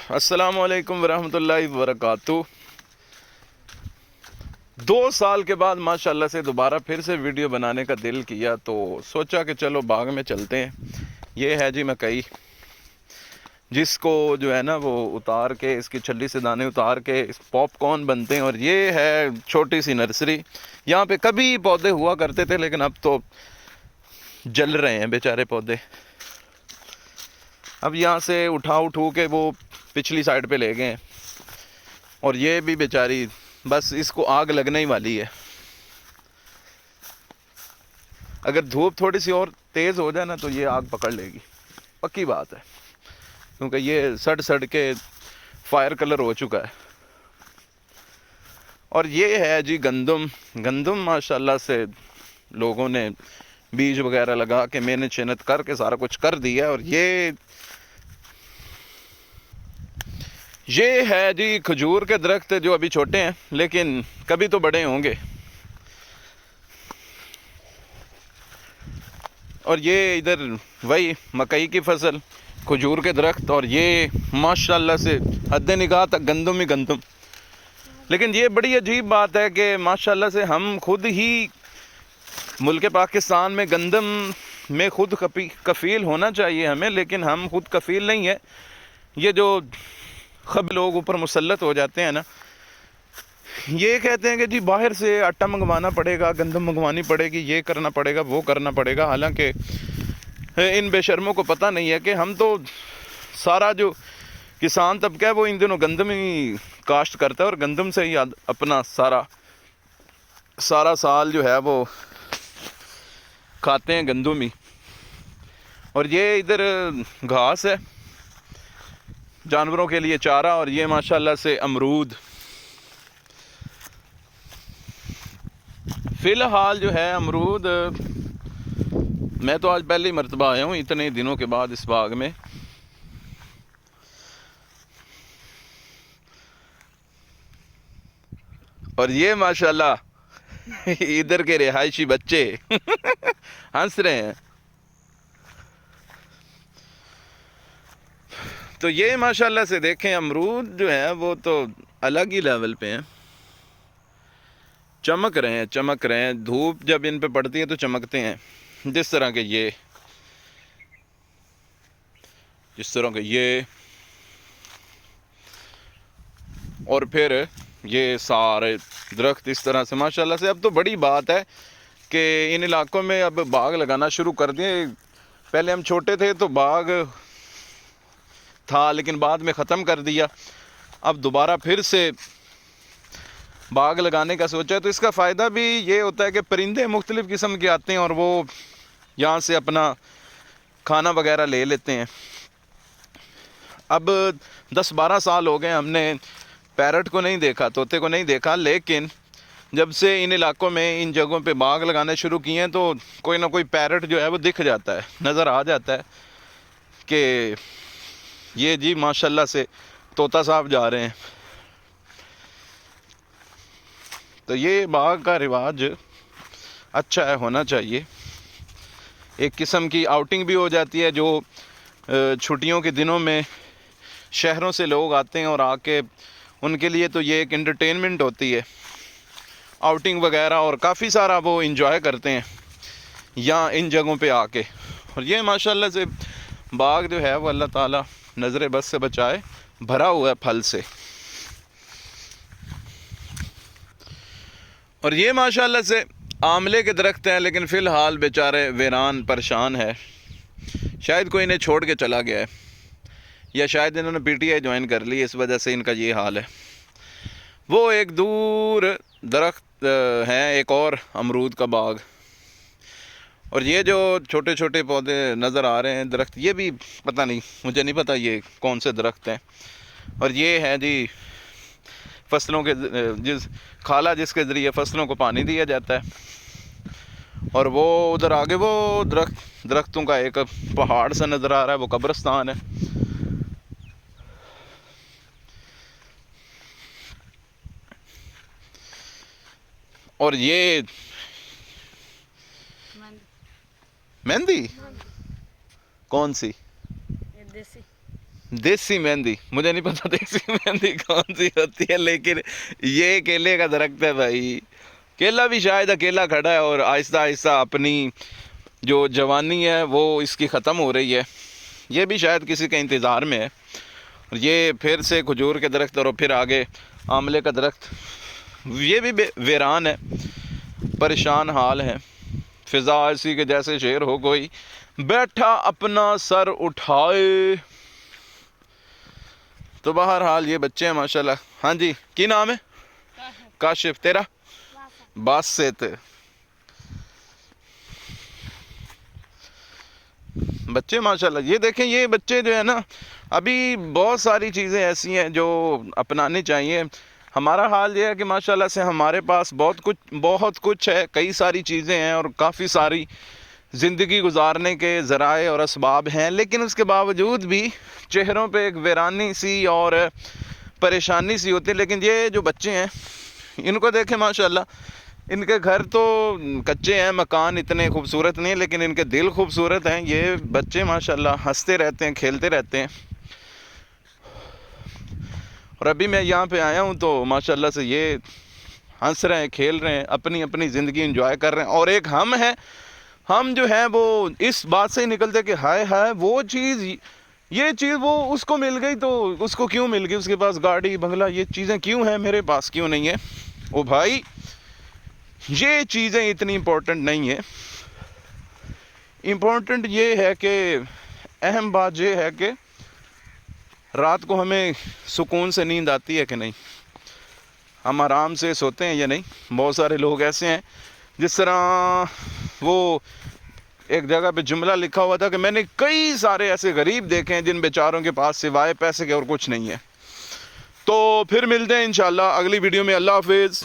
अस्सलाम वालेकुम वरहमतुल्लाहि वबरकातुह। 2 साल के बाद माशाल्लाह से दोबारा फिर से वीडियो बनाने का दिल किया तो सोचा कि चलो बाग में चलते हैं। ये है जी मकई, जिसको जो है ना वो उतार के इसकी छल्ली से दाने उतार के पॉपकॉर्न बनते हैं। और ये है छोटी सी नर्सरी। यहाँ पे कभी पौधे हुआ करते थे लेकिन अब तो जल रहे हैं बेचारे पौधे। अब यहाँ से उठू के वो पिछली साइड पे ले गए हैं और ये भी बेचारी बस इसको आग लगने ही वाली है। अगर धूप थोड़ी सी और तेज़ हो जाए ना तो ये आग पकड़ लेगी, पक्की बात है, क्योंकि ये सड़ सड़ के फायर कलर हो चुका है। और ये है जी गंदम माशाल्लाह से लोगों ने बीज वगैरह लगा के मेहनत शेनत करके सारा कुछ कर दिया। और ये है जी खजूर के दरख्त जो अभी छोटे हैं लेकिन कभी तो बड़े होंगे। और ये इधर वही मकई की फसल, खजूर के दरख्त, और ये माशाल्लाह से हद निगाह तक गंदम ही गंदम। लेकिन ये बड़ी अजीब बात है कि माशाल्लाह से हम खुद ही मुल्क पाकिस्तान में गंदम में खुद कफ़ील होना चाहिए हमें, लेकिन हम खुद कफ़ील नहीं है। ये जो खब लोग ऊपर मुसल्लत हो जाते हैं ना, ये कहते हैं कि जी बाहर से आटा मंगवाना पड़ेगा, गंदम मंगवानी पड़ेगी, ये करना पड़ेगा, वो करना पड़ेगा। हालांकि इन बेशर्मों को पता नहीं है कि हम तो सारा जो किसान तबका है वो इन दिनों गंदम ही काश्त करता है और गंदम से ही अपना सारा साल जो है वो खाते हैं गंदम ही। और ये इधर घास है जानवरों के लिए चारा, और ये माशाल्लाह से अमरूद। फ़िलहाल जो है अमरूद, मैं तो आज पहली मर्तबा आया हूँ इतने दिनों के बाद इस बाग में। और ये माशाल्लाह इधर के रिहायशी बच्चे हंस रहे हैं। तो ये माशाल्लाह से देखें अमरूद जो है वो तो अलग ही लेवल पे हैं, चमक रहे हैं। धूप जब इन पे पड़ती है तो चमकते हैं। जिस तरह के ये और फिर ये सारे दरख्त इस तरह से माशाल्लाह से। अब तो बड़ी बात है कि इन इलाकों में अब बाग लगाना शुरू कर दिए। पहले हम छोटे थे तो बाग था लेकिन बाद में ख़त्म कर दिया। अब दोबारा फिर से बाग लगाने का सोचा है। तो इसका फ़ायदा भी ये होता है कि परिंदे मुख्तलिफ़ किस्म के आते हैं और वो यहाँ से अपना खाना वगैरह ले लेते हैं। अब 10-12 साल हो गए हमने पैरट को नहीं देखा, तोते को नहीं देखा, लेकिन जब से इन इलाकों में इन जगहों पे बाग लगाने शुरू किए हैं तो कोई ना कोई पैरट जो है वो दिख जाता है, नज़र आ जाता है कि ये जी माशाल्लाह से तोता साहब जा रहे हैं। तो ये बाग का रिवाज अच्छा है, होना चाहिए। एक किस्म की आउटिंग भी हो जाती है। जो छुट्टियों के दिनों में शहरों से लोग आते हैं और आके उनके लिए तो ये एक एंटरटेनमेंट होती है, आउटिंग वगैरह, और काफ़ी सारा वो इंजॉय करते हैं यहाँ इन जगहों पे आके। और ये माशाल्लाह से बाग जो है वो अल्लाह ताला नज़र बस से बचाए, भरा हुआ है फल से। और ये माशाल्लाह से आंवले के दरख्त हैं, लेकिन फ़िलहाल बेचारे वीरान परेशान है। शायद कोई इन्हें छोड़ के चला गया है, या शायद इन्होंने पीटीआई ज्वाइन कर ली, इस वजह से इनका ये हाल है। वो एक दूर दरख्त है, एक और अमरूद का बाग। और ये जो छोटे छोटे पौधे नज़र आ रहे हैं दरख्त, ये भी पता नहीं, मुझे नहीं पता ये कौन से दरख्त हैं। और ये है जी फसलों के खाला जिसके ज़रिए फसलों को पानी दिया जाता है। और वो उधर आगे वो दरख्तों का एक पहाड़ सा नज़र आ रहा है, वो कब्रिस्तान है। और ये मेहंदी कौन सी? देसी देसी मेहंदी, मुझे नहीं पता देसी मेहंदी कौन सी होती है, लेकिन ये केले का दरख्त है भाई। केला भी शायद अकेला खड़ा है और आहिस्ता आहिस्ता अपनी जो जवानी है वो इसकी ख़त्म हो रही है। ये भी शायद किसी के इंतज़ार में है। ये फिर से खजूर के दरख्त और फिर आगे आंवले का दरख्त, ये भी वीरान है, परेशान हाल है। फ़िज़ा ऐसी के जैसे शेर हो कोई बैठा अपना सर उठाए। तो बहरहाल ये बच्चे हैं माशाल्लाह। हाँ जी, की नाम है? काशिफ। तेरा? बासित। बच्चे माशाल्लाह, ये देखें, ये बच्चे जो है ना, अभी बहुत सारी चीज़ें ऐसी हैं जो अपनानी चाहिए। हमारा हाल ये है कि माशाल्लाह से हमारे पास बहुत कुछ है, कई सारी चीज़ें हैं और काफ़ी सारी ज़िंदगी गुजारने के ज़राए और असबाब हैं, लेकिन उसके बावजूद भी चेहरों पे एक वीरानी सी और परेशानी सी होती है। लेकिन ये जो बच्चे हैं, इनको देखें माशाल्लाह, इनके घर तो कच्चे हैं, मकान इतने खूबसूरत नहीं है, लेकिन इनके दिल खूबसूरत हैं। ये बच्चे माशाल्लाह हंसते रहते हैं, खेलते रहते हैं। और अभी मैं यहाँ पे आया हूँ तो माशाल्लाह से ये हंस रहे हैं, खेल रहे हैं, अपनी अपनी ज़िंदगी एंजॉय कर रहे हैं। और एक हम हैं, हम जो हैं वो इस बात से ही निकलते कि हाय हाय वो चीज़, ये चीज़ वो उसको मिल गई तो उसको क्यों मिल गई, उसके पास गाड़ी बंगला, ये चीज़ें क्यों हैं, मेरे पास क्यों नहीं है। ओ भाई, ये चीज़ें इतनी इम्पोर्टेंट नहीं है। इम्पोर्टेंट ये है कि अहम बात ये है कि रात को हमें सुकून से नींद आती है कि नहीं, हम आराम से सोते हैं या नहीं। बहुत सारे लोग ऐसे हैं, जिस तरह वो एक जगह पे जुमला लिखा हुआ था कि मैंने कई सारे ऐसे गरीब देखे हैं जिन बेचारों के पास सिवाय पैसे के और कुछ नहीं है। तो फिर मिलते हैं इंशाल्लाह अगली वीडियो में। अल्लाह हाफिज़।